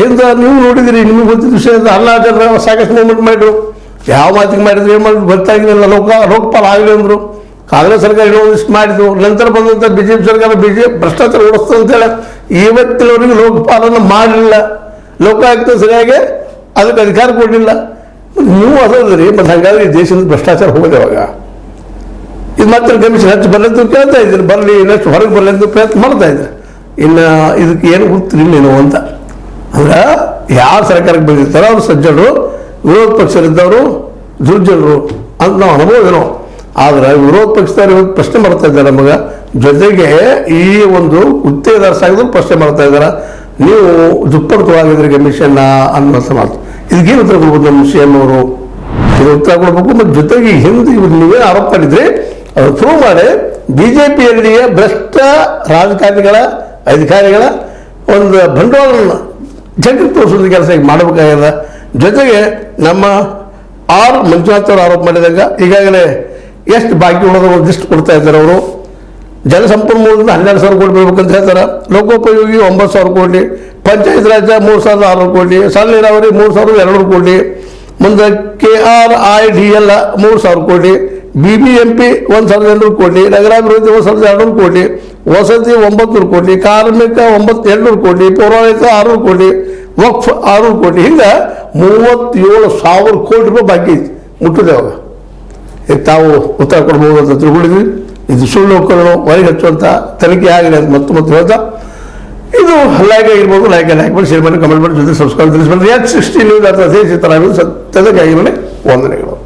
ಹಿಂದೆ ನೀವು ನೋಡಿದಿರಿ, ನಿಮಗೆ ಗೊತ್ತಿದ್ದ ವಿಷಯ ಅಲ್ಲ ಜನ ಸಾಕಷ್ಟು ಮೂವ್ಮೆಂಟ್ ಮಾಡಿದ್ರು. ಯಾವ ಮಾತಿಗೆ ಮಾಡಿದ್ರು, ಏನು ಮಾಡಿದ್ರು ಗೊತ್ತಾಗಿಲ್ಲ. ಲೋಕಪಾಲ ಆಗಲಿ ಅಂದರು. ಕಾಂಗ್ರೆಸ್ ಸರ್ಕಾರ ಇನ್ನೊಂದಿಷ್ಟು ಮಾಡಿದ್ರು. ನಂತರ ಬಂದಂಥ BJP ಸರ್ಕಾರ ಭ್ರಷ್ಟಾಚಾರ ಓಡಿಸ್ತದೆ ಅಂತೇಳಿ ಇವತ್ತಿನವರೆಗೆ ಲೋಕಪಾಲನ ಮಾಡಲಿಲ್ಲ. ಲೋಕಾಯುಕ್ತ ಸರಿಯಾಗಿ ಅದಕ್ಕೆ ಅಧಿಕಾರ ಕೊಡಲಿಲ್ಲ. ನೀವು ಅದರಿ ಮತ್ತು ಹಾಗಾಗಿ ದೇಶದ ಭ್ರಷ್ಟಾಚಾರ ಹೋಗೋದು ಯಾವಾಗ? ಇದು ಮಾತ್ರ ಕಮಿಷನ್ ಹೆಚ್ಚು ಬರಲಿ ಅಂತ ಕೇಳ್ತಾ ಇದ್ದೀರಿ, ಬರಲಿ ಇನ್ನಷ್ಟು ಹೊರಗೆ ಬರಲಿ ಅಂತ ಪ್ರಯತ್ನ ಮಾಡ್ತಾ ಇದ್ದಾರೆ. ಇನ್ನು ಇದಕ್ಕೆ ಏನು ಗೊತ್ತಿರಲಿಲ್ಲ ಅಂತ ಅಂದ್ರೆ ಯಾವ ಸರ್ಕಾರಕ್ಕೆ ಬಂದಿರ್ತಾರೋ ಅವ್ರು ಸಜ್ಜನರು, ವಿರೋಧ ಪಕ್ಷದಲ್ಲಿದ್ದವರು ದುರ್ಜನರು ಅಂತ ನಾವು ಅನುಭವ ಏನೋ. ಆದರೆ ವಿರೋಧ ಪಕ್ಷದವ್ರು ಇವತ್ತು ಪ್ರಶ್ನೆ ಮಾಡ್ತಾ ಇದ್ದಾರೆ ನಮಗೆ. ಜೊತೆಗೆ ಈ ಒಂದು ಗುತ್ತೇದಾರ ಸಾಗಿದ್ರು ಪ್ರಶ್ನೆ ಮಾಡ್ತಾ ಇದ್ದಾರೆ, ನೀವು ದುಪ್ಪರ್ತವಾಗಿದ್ರಿ ಕಮಿಷನ್ನ ಅನ್ನೋ ಮಾತು. ಇದಕ್ಕೇನು ಉತ್ತರ ಕೊಡ್ಬೋದು ನಮ್ಮ CM ಅವರು? ಇದು ಉತ್ತರ ಕೊಡ್ಬೇಕು. ಮತ್ತು ಜೊತೆಗೆ ಹಿಂದೆ ಇವ್ರು ನೀವೇನು ಆರೋಪ ಮಾಡಿದ್ರಿ ಅದು ಪ್ರೂವ್ ಮಾಡಿ BJPಯಲ್ಲಿಯ ಭ್ರಷ್ಟ ರಾಜಕಾರಣಿಗಳ ಅಧಿಕಾರಿಗಳ ಒಂದು ಬಂಡವಾಳವನ್ನು ಜಗತ್ತು ತೋರಿಸೋದು ಕೆಲಸ ಈಗ ಮಾಡಬೇಕಾಗ್ಯದ. ಜೊತೆಗೆ ನಮ್ಮ ಮಂಜುನಾಥ್ ಅವರು ಆರೋಪ ಮಾಡಿದಾಗ ಈಗಾಗಲೇ ಎಷ್ಟು ಬಾಕಿ ಉಳಿದ ಒಂದಿಷ್ಟು ಕೊಡ್ತಾ ಇದ್ದಾರೆ ಅವರು. ಜಲಸಂಪನ್ಮೂಲದಿಂದ 12,000 ಕೋಟಿ ಬರಬೇಕಂತ ಹೇಳ್ತಾರೆ. ಲೋಕೋಪಯೋಗಿ 9,000 ಕೋಟಿ, ಪಂಚಾಯತ್ ರಾಜ್ 3,600 ಕೋಟಿ, ಸಾಲ ನೀರಾವರಿ 3,200 ಕೋಟಿ, ಮುಂದೆ KRIDL 3,000 ಕೋಟಿ, BBMP 1,800 ಕೋಟಿ, ನಗರಾಭಿವೃದ್ಧಿ 1,200 ಕೋಟಿ, ವಸತಿ 900 ಕೋಟಿ, ಕಾರ್ಮಿಕ 800 ಕೋಟಿ, ಪೌರಾಡಳಿತ 600 ಕೋಟಿ, ವಕ್ಫ್ 600 ಕೋಟಿ, ಹಿಂಗೆ 37,000 ಕೋಟಿ ರೂಪಾಯಿ ಬಾಕಿ ಐತಿ. ಮುಟ್ಟಿದೆ ಅವಾಗ. ಈಗ ತಾವು ಉತ್ತರ ಕೊಡ್ಬೋದು ಅಂತ ತಿಳ್ಕೊಂಡಿದ್ವಿ. ಇದು ಸುಳ್ಳು ಹೋಗ್ಕೊಂಡು ಹೊರಗೆ ಹಚ್ಚುವಂಥ ತನಿಖೆ ಆಗಿದೆ ಅಂತ ಮತ್ತೆ ಹೇಳ್ತಾ, ಇದು ಲೈಕ್ ಆಗಿರ್ಬೋದು. ಲೈಕ್ ಮಾಡಿ, ಶೇರ್ ಮಾಡಿ, ಕಮೆಂಟ್ ಮಾಡಿ, ಜೊತೆ ಸಬ್ಸ್ಕ್ರೈಬ್ ತಿಳಿಸ್ಬಂದ್ರೆ H60 ನ್ಯೂಸ್ ಅಥವಾ ದೇಶ ಸತ್ಯದ ಕೈಗೆ ವಂದನೆಗಳು.